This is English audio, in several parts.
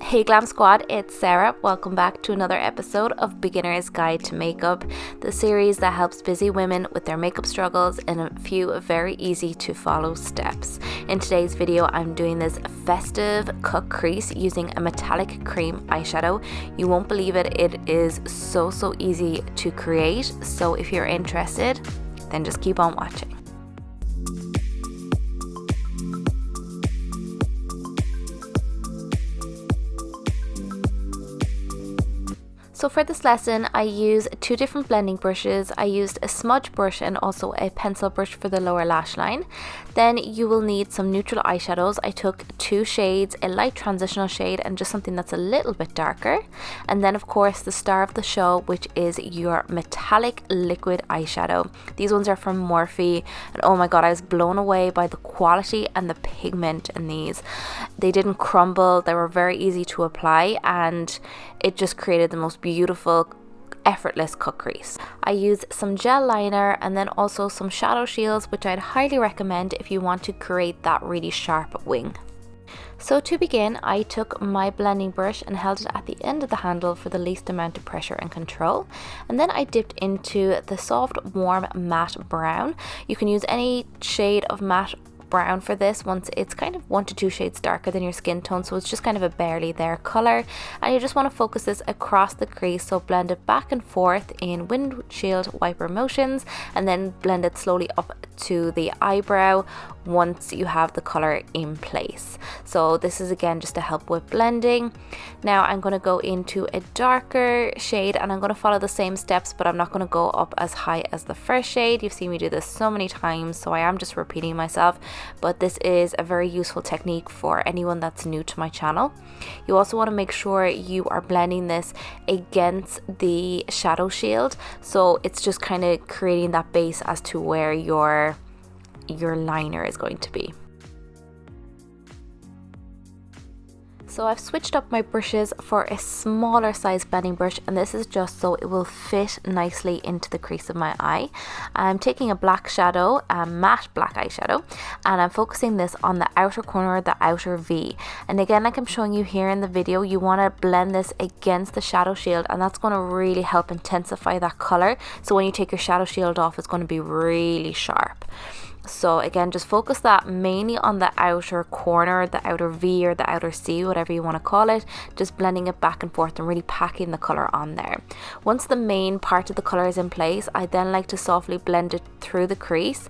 Hey Glam Squad, it's Sarah. Welcome back to another episode of Beginner's Guide to Makeup, the series that helps busy women with their makeup struggles in a few very easy to follow steps. In today's video, I'm doing this Festive cut crease using a metallic cream eyeshadow. You won't believe it, it is so easy to create. So if you're interested, then just keep on watching. So for this lesson, I use two different blending brushes. I used a smudge brush and also a pencil brush for the lower lash line. Then you will need some neutral eyeshadows. I took two shades, a light transitional shade and just something that's a little bit darker. And then of course the star of the show, which is your metallic liquid eyeshadow. These ones are from Morphe, and oh my god, I was blown away by the quality and the pigment in these. They didn't crumble, they were very easy to apply, and it just created the most beautiful effortless cut crease. I used some gel liner and then also some shadow shields, which I'd highly recommend if you want to create that really sharp wing. So to begin, I took my blending brush and held it at the end of the handle for the least amount of pressure and control, and then I dipped into the soft warm matte brown. You can use any shade of matte brown for this once it's kind of 1 to 2 shades darker than your skin tone, so it's just kind of a barely there color, and you just want to focus this across the crease, so blend it back and forth in windshield wiper motions and then blend it slowly up to the eyebrow once you have the color in place. So this is again just to help with blending. Now I'm going to go into a darker shade and I'm going to follow the same steps, but I'm not going to go up as high as the first shade. You've seen me do this so many times, so I am just repeating myself, but this is a very useful technique for anyone that's new to my channel. You also want to make sure you are blending this against the shadow shield, so it's just kind of creating that base as to where your liner is going to be. So I've switched up my brushes for a smaller size blending brush, and this is just so it will fit nicely into the crease of my eye. I'm taking a black shadow, a matte black eyeshadow, and I'm focusing this on the outer corner, the outer V. And again, like I'm showing you here in the video, you want to blend this against the shadow shield, and that's going to really help intensify that color. So when you take your shadow shield off, it's going to be really sharp. So again, just focus that mainly on the outer corner, the outer V or the outer C, whatever you want to call it, just blending it back and forth and really packing the color on there. Once the main part of the color is in place, I then like to softly blend it through the crease.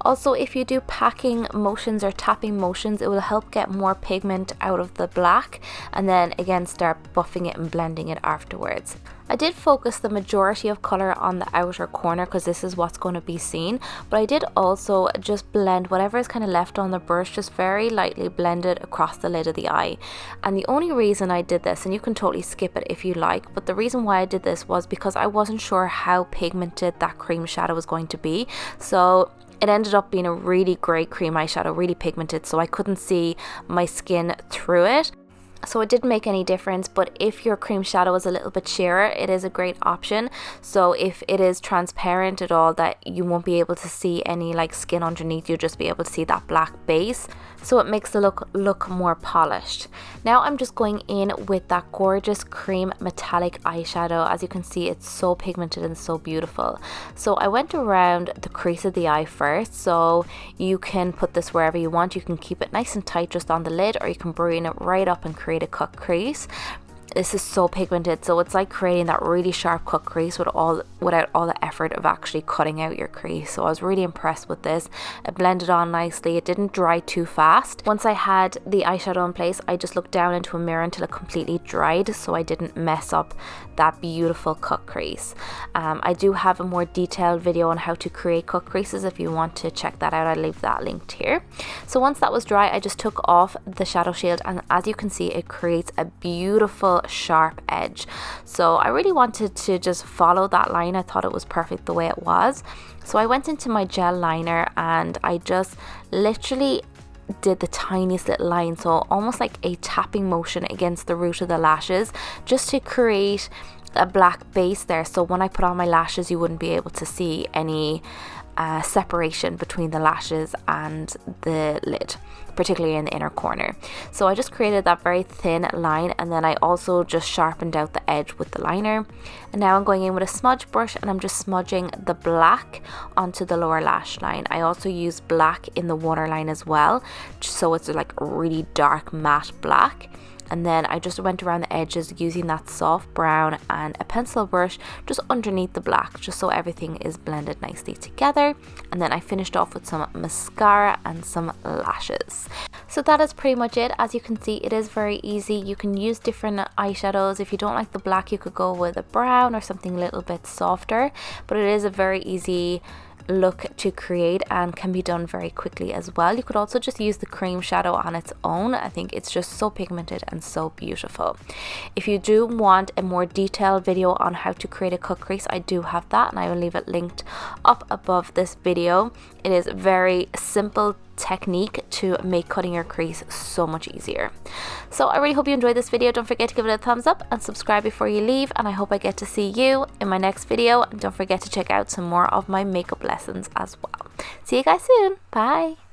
Also, if you do packing motions or tapping motions, it will help get more pigment out of the black, and then again start buffing it and blending it afterwards. I did focus the majority of color on the outer corner because this is what's going to be seen, but I did also just blend whatever is kind of left on the brush, just very lightly blend it across the lid of the eye. And the only reason I did this, and you can totally skip it if you like, but the reason why I did this was because I wasn't sure how pigmented that cream shadow was going to be. So it ended up being a really great cream eyeshadow, really pigmented, so I couldn't see my skin through it. So it didn't make any difference, but if your cream shadow is a little bit sheerer, it is a great option. So if it is transparent at all, that you won't be able to see any like skin underneath, you'll just be able to see that black base. So it makes the look more polished. Now I'm just going in with that gorgeous cream metallic eyeshadow. As you can see, it's so pigmented and so beautiful. So I went around the crease of the eye first, so you can put this wherever you want. You can keep it nice and tight just on the lid, or you can bring it right up and create a cut crease. This is so pigmented, so it's like creating that really sharp cut crease without all the effort of actually cutting out your crease. So I was really impressed with this. It blended on nicely. It didn't dry too fast. Once I had the eyeshadow in place, I just looked down into a mirror until it completely dried, so I didn't mess up that beautiful cut crease. I do have a more detailed video on how to create cut creases. If you want to check that out, I'll leave that linked here. So once that was dry, I just took off the shadow shield, and as you can see, it creates a beautiful sharp edge. So I really wanted to just follow that line. I thought it was perfect the way it was. So I went into my gel liner and I just literally did the tiniest little line, so almost like a tapping motion against the root of the lashes, just to create a black base there, so when I put on my lashes you wouldn't be able to see any separation between the lashes and the lid, particularly in the inner corner. So I just created that very thin line, and then I also just sharpened out the edge with the liner. And now I'm going in with a smudge brush and I'm just smudging the black onto the lower lash line. I also use black in the waterline as well, so it's like a really dark matte black. And then I just went around the edges using that soft brown and a pencil brush just underneath the black, just so everything is blended nicely together. And then I finished off with some mascara and some lashes. So that is pretty much it. As you can see, it is very easy. You can use different eyeshadows. If you don't like the black, you could go with a brown or something a little bit softer, but it is a very easy look to create and can be done very quickly as well. You could also just use the cream shadow on its own. I think it's just so pigmented and so beautiful. If you do want a more detailed video on how to create a cut crease, I do have that, and I will leave it linked up above this video. It is very simple technique to make cutting your crease so much easier. So I really hope you enjoyed this video. Don't forget to give it a thumbs up and subscribe before you leave, and I hope I get to see you in my next video. And don't forget to check out some more of my makeup lessons as well. See you guys soon. Bye.